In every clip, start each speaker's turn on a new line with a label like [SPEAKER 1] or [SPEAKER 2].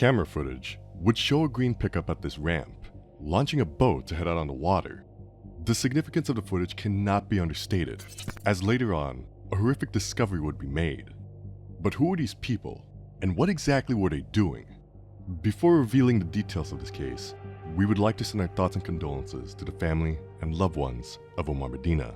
[SPEAKER 1] Camera footage would show a green pickup at this ramp, launching a boat to head out on the water. The significance of the footage cannot be understated, as later on, a horrific discovery would be made. But who were these people, and what exactly were they doing? Before revealing the details of this case, we would like to send our thoughts and condolences to the family and loved ones of Omar Medina.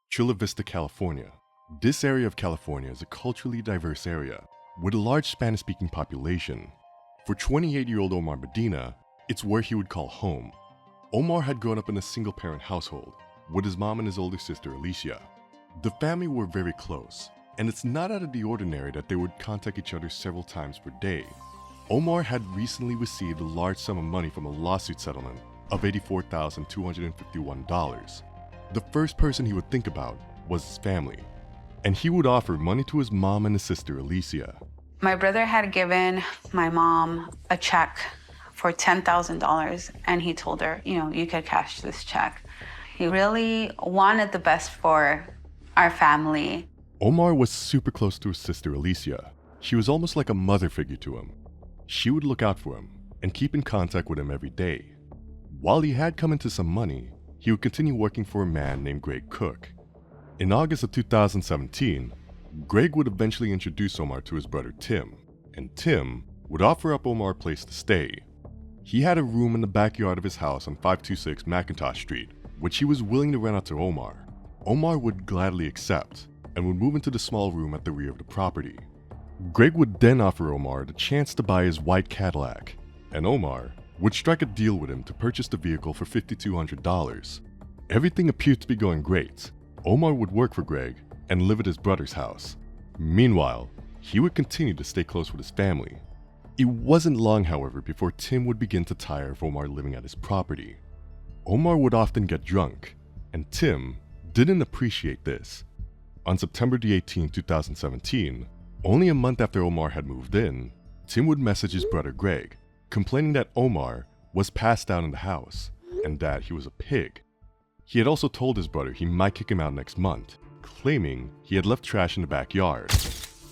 [SPEAKER 1] Chula Vista, California. This area of California is a culturally diverse area with a large Spanish-speaking population. For 28-year-old Omar Medina, it's where he would call home. Omar had grown up in a single-parent household with his mom and his older sister Alicia. The family were very close, and it's not out of the ordinary that they would contact each other several times per day. Omar had recently received a large sum of money from a lawsuit settlement of $84,251. The first person he would think about was his family, and he would offer money to his mom and his sister Alicia.
[SPEAKER 2] My brother had given my mom a check for $10,000, and he told her, you could cash this check. He really wanted the best for our family.
[SPEAKER 1] Omar was super close to his sister Alicia. She was almost like a mother figure to him. She would look out for him and keep in contact with him every day. While he had come into some money, he would continue working for a man named Greg Cook. In August of 2017, Greg would eventually introduce Omar to his brother Tim, and Tim would offer up Omar a place to stay. He had a room in the backyard of his house on 526 McIntosh Street, which he was willing to rent out to Omar. Omar would gladly accept, and would move into the small room at the rear of the property. Greg would then offer Omar the chance to buy his white Cadillac, and Omar would strike a deal with him to purchase the vehicle for $5,200. Everything appeared to be going great. Omar would work for Greg and live at his brother's house. Meanwhile, he would continue to stay close with his family. It wasn't long, however, before Tim would begin to tire of Omar living at his property. Omar would often get drunk, and Tim didn't appreciate this. On September the 18th, 2017, only a month after Omar had moved in, Tim would message his brother Greg, complaining that Omar was passed out in the house and that he was a pig. He had also told his brother he might kick him out next month, claiming he had left trash in the backyard.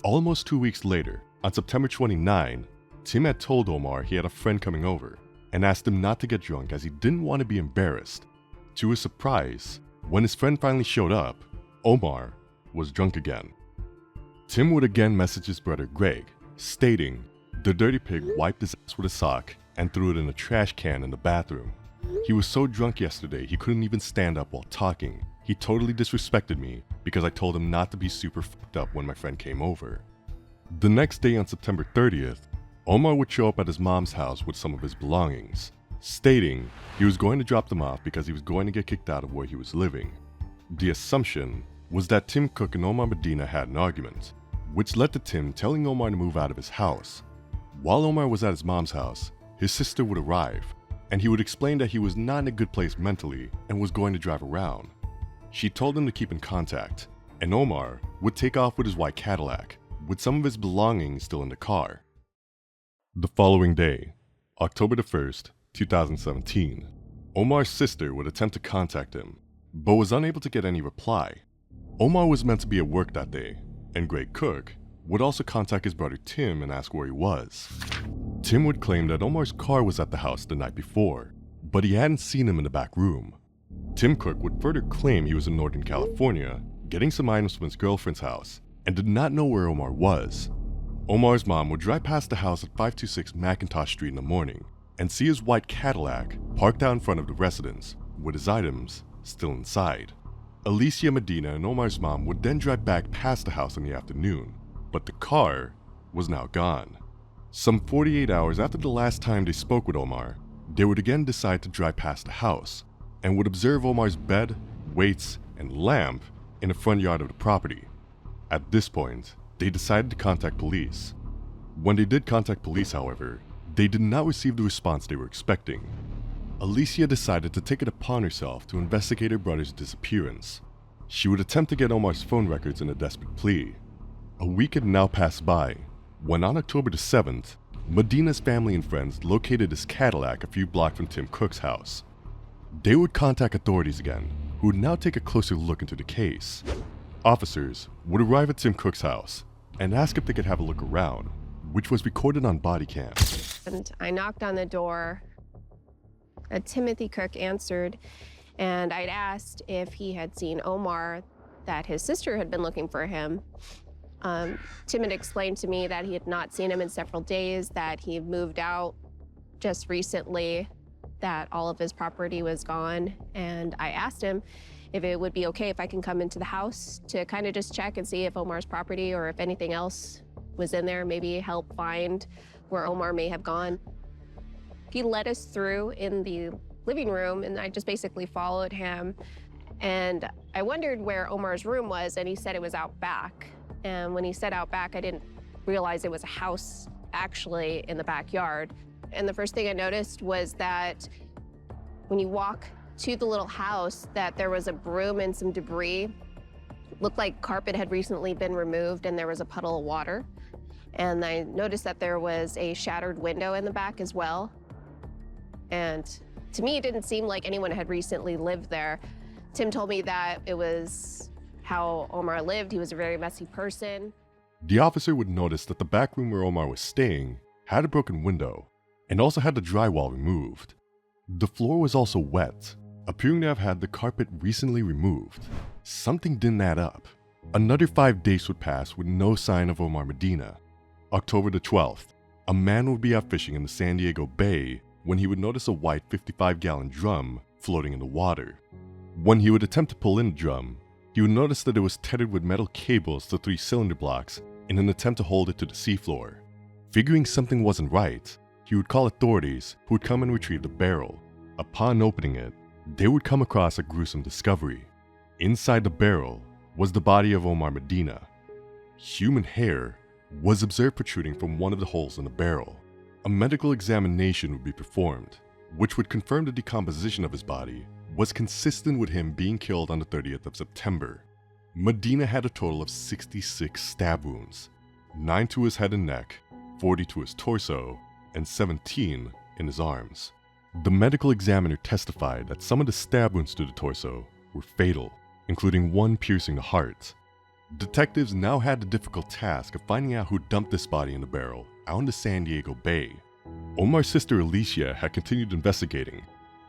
[SPEAKER 1] Almost 2 weeks later, on September 29, Tim had told Omar he had a friend coming over and asked him not to get drunk as he didn't want to be embarrassed. To his surprise, when his friend finally showed up, Omar was drunk again. Tim would again message his brother Greg, stating the dirty pig wiped his ass with a sock and threw it in a trash can in the bathroom. He was so drunk yesterday he couldn't even stand up while talking. He totally disrespected me because I told him not to be super fucked up when my friend came over. The next day on September 30th, Omar would show up at his mom's house with some of his belongings, stating he was going to drop them off because he was going to get kicked out of where he was living. The assumption was that Tim Cook and Omar Medina had an argument, which led to Tim telling Omar to move out of his house. While Omar was at his mom's house, his sister would arrive, and he would explain that he was not in a good place mentally and was going to drive around. She told him to keep in contact, and Omar would take off with his white Cadillac, with some of his belongings still in the car. The following day, October the 1st, 2017, Omar's sister would attempt to contact him, but was unable to get any reply. Omar was meant to be at work that day, and Greg Cook would also contact his brother Tim and ask where he was. Tim would claim that Omar's car was at the house the night before, but he hadn't seen him in the back room. Tim Cook would further claim he was in Northern California, getting some items from his girlfriend's house, and did not know where Omar was. Omar's mom would drive past the house at 526 McIntosh Street in the morning and see his white Cadillac parked out in front of the residence, with his items still inside. Alicia Medina and Omar's mom would then drive back past the house in the afternoon, but the car was now gone. Some 48 hours after the last time they spoke with Omar, they would again decide to drive past the house and would observe Omar's bed, weights, and lamp in the front yard of the property. At this point, they decided to contact police. When they did contact police, however, they did not receive the response they were expecting. Alicia decided to take it upon herself to investigate her brother's disappearance. She would attempt to get Omar's phone records in a desperate plea. A week had now passed by, when on October the 7th, Medina's family and friends located his Cadillac a few blocks from Tim Cook's house. They would contact authorities again, who would now take a closer look into the case. Officers would arrive at Tim Cook's house and ask if they could have a look around, which was recorded on body cam.
[SPEAKER 3] And I knocked on the door. Timothy Cook answered, and I'd asked if he had seen Omar, that his sister had been looking for him. Tim had explained to me that he had not seen him in several days, that he moved out just recently, that all of his property was gone. And I asked him if it would be okay if I can come into the house to kind of just check and see if Omar's property or if anything else was in there, maybe help find where Omar may have gone. He led us through in the living room, and I just basically followed him. And I wondered where Omar's room was, and he said it was out back. And when he said out back, I didn't realize it was a house actually in the backyard. And the first thing I noticed was that when you walk to the little house, that there was a broom and some debris. Looked like carpet had recently been removed, and there was a puddle of water. And I noticed that there was a shattered window in the back as well. And to me, it didn't seem like anyone had recently lived there. Tim told me that it was how Omar lived. He was a very messy person.
[SPEAKER 1] The officer would notice that the back room where Omar was staying had a broken window and also had the drywall removed. The floor was also wet, appearing to have had the carpet recently removed. Something didn't add up. Another 5 days would pass with no sign of Omar Medina. October the 12th, a man would be out fishing in the San Diego Bay when he would notice a white 55-gallon drum floating in the water. When he would attempt to pull in the drum, he would notice that it was tethered with metal cables to 3 cylinder blocks in an attempt to hold it to the seafloor. Figuring something wasn't right, he would call authorities who would come and retrieve the barrel. Upon opening it, they would come across a gruesome discovery. Inside the barrel was the body of Omar Medina. Human hair was observed protruding from one of the holes in the barrel. A medical examination would be performed, which would confirm the decomposition of his body was consistent with him being killed on the 30th of September. Medina had a total of 66 stab wounds, 9 to his head and neck, 40 to his torso, and 17 in his arms. The medical examiner testified that some of the stab wounds to the torso were fatal, including one piercing the heart. Detectives now had the difficult task of finding out who dumped this body in the barrel out in the San Diego Bay. Omar's sister Alicia had continued investigating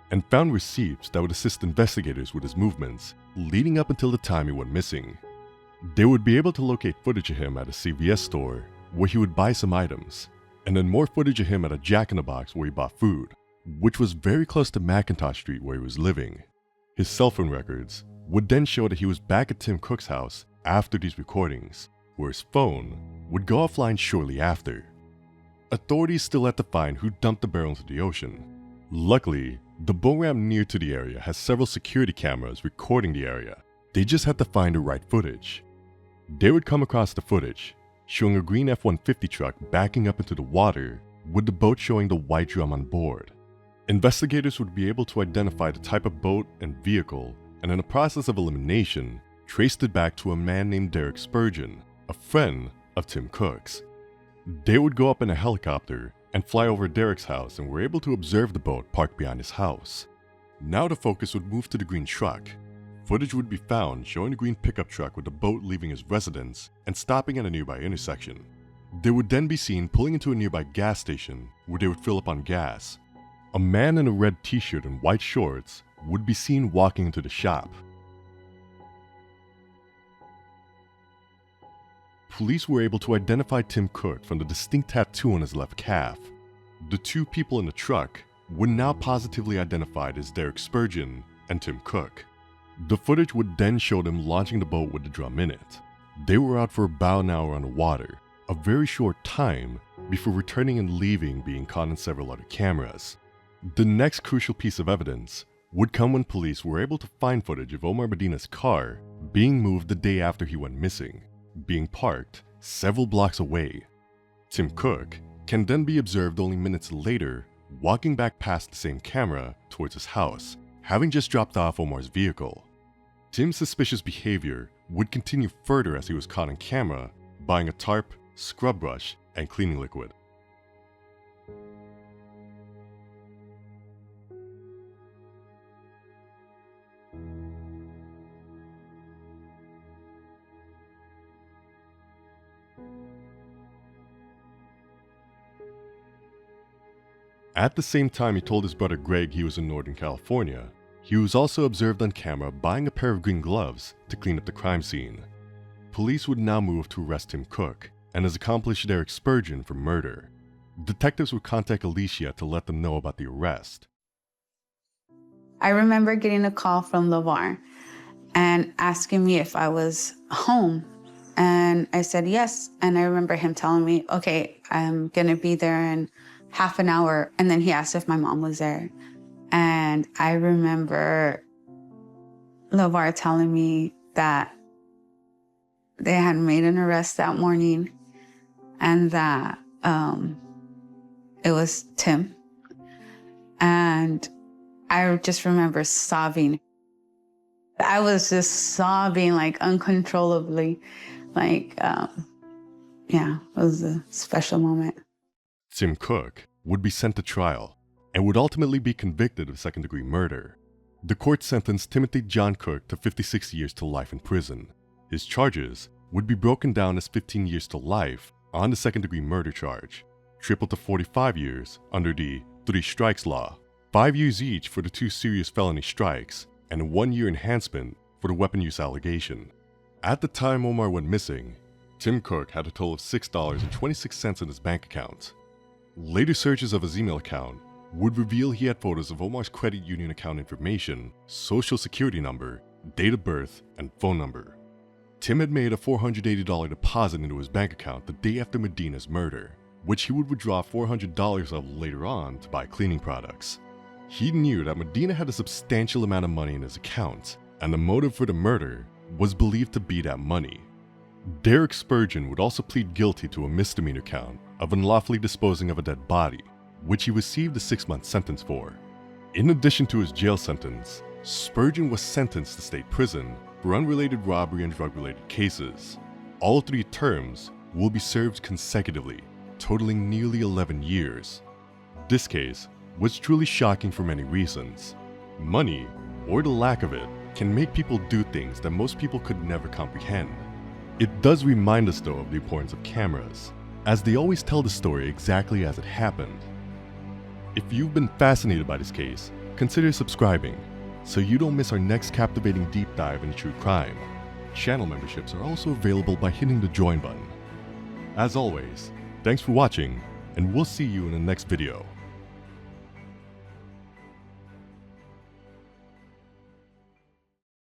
[SPEAKER 1] and found receipts that would assist investigators with his movements leading up until the time he went missing. They would be able to locate footage of him at a CVS store where he would buy some items, and then more footage of him at a Jack-in-the-Box where he bought food, which was very close to McIntosh Street where he was living. His cell phone records would then show that he was back at Tim Cook's house after these recordings, where his phone would go offline shortly after. Authorities still had to find who dumped the barrel into the ocean. Luckily, the boat ramp near to the area has several security cameras recording the area. They just had to find the right footage. They would come across the footage, showing a green F-150 truck backing up into the water, with the boat showing the white drum on board. Investigators would be able to identify the type of boat and vehicle, and in a process of elimination, traced it back to a man named Derek Spurgeon, a friend of Tim Cook's. They would go up in a helicopter and fly over Derek's house and were able to observe the boat parked behind his house. Now the focus would move to the green truck. Footage would be found showing the green pickup truck with the boat leaving his residence and stopping at a nearby intersection. They would then be seen pulling into a nearby gas station where they would fill up on gas. A man in a red t-shirt and white shorts would be seen walking into the shop. Police were able to identify Tim Cook from the distinct tattoo on his left calf. The 2 people in the truck were now positively identified as Derek Spurgeon and Tim Cook. The footage would then show them launching the boat with the drum in it. They were out for about an hour on the water, a very short time before returning and leaving, being caught in several other cameras. The next crucial piece of evidence would come when police were able to find footage of Omar Medina's car being moved the day after he went missing, being parked several blocks away. Tim Cook can then be observed only minutes later walking back past the same camera towards his house, having just dropped off Omar's vehicle. Tim's suspicious behavior would continue further as he was caught on camera buying a tarp, scrub brush, and cleaning liquid. At the same time he told his brother Greg he was in Northern California, he was also observed on camera buying a pair of green gloves to clean up the crime scene. Police would now move to arrest Tim Cook and his accomplice Derek Spurgeon for murder. Detectives would contact Alicia to let them know about the arrest.
[SPEAKER 2] I remember getting a call from LeVar and asking me if I was home. And I said yes. And I remember him telling me, okay, I'm gonna be there in half an hour. And then he asked if my mom was there. And I remember LeVar telling me that they had made an arrest that morning and that it was Tim. And I just remember sobbing. I was just sobbing like uncontrollably. Like, yeah, it was a special moment.
[SPEAKER 1] Tim Cook would be sent to trial and would ultimately be convicted of second-degree murder. The court sentenced Timothy John Cook to 56 years to life in prison. His charges would be broken down as 15 years to life on the second-degree murder charge, tripled to 45 years under the 3 strikes law, 5 years each for the 2 serious felony strikes, and a 1-year enhancement for the weapon use allegation. At the time Omar went missing, Tim Cook had a total of $6.26 in his bank account. Later searches of his email account would reveal he had photos of Omar's credit union account information, social security number, date of birth, and phone number. Tim had made a $480 deposit into his bank account the day after Medina's murder, which he would withdraw $400 of later on to buy cleaning products. He knew that Medina had a substantial amount of money in his account, and the motive for the murder was believed to be that money. Derek Spurgeon would also plead guilty to a misdemeanor count of unlawfully disposing of a dead body, which he received a 6-month sentence for. In addition to his jail sentence, Spurgeon was sentenced to state prison for unrelated robbery and drug-related cases. All 3 terms will be served consecutively, totaling nearly 11 years. This case was truly shocking for many reasons. Money, or the lack of it, can make people do things that most people could never comprehend. It does remind us though of the importance of cameras, as they always tell the story exactly as it happened. If you've been fascinated by this case, consider subscribing so you don't miss our next captivating deep dive into true crime. Channel memberships are also available by hitting the join button. As always, thanks for watching, and we'll see you in the next video.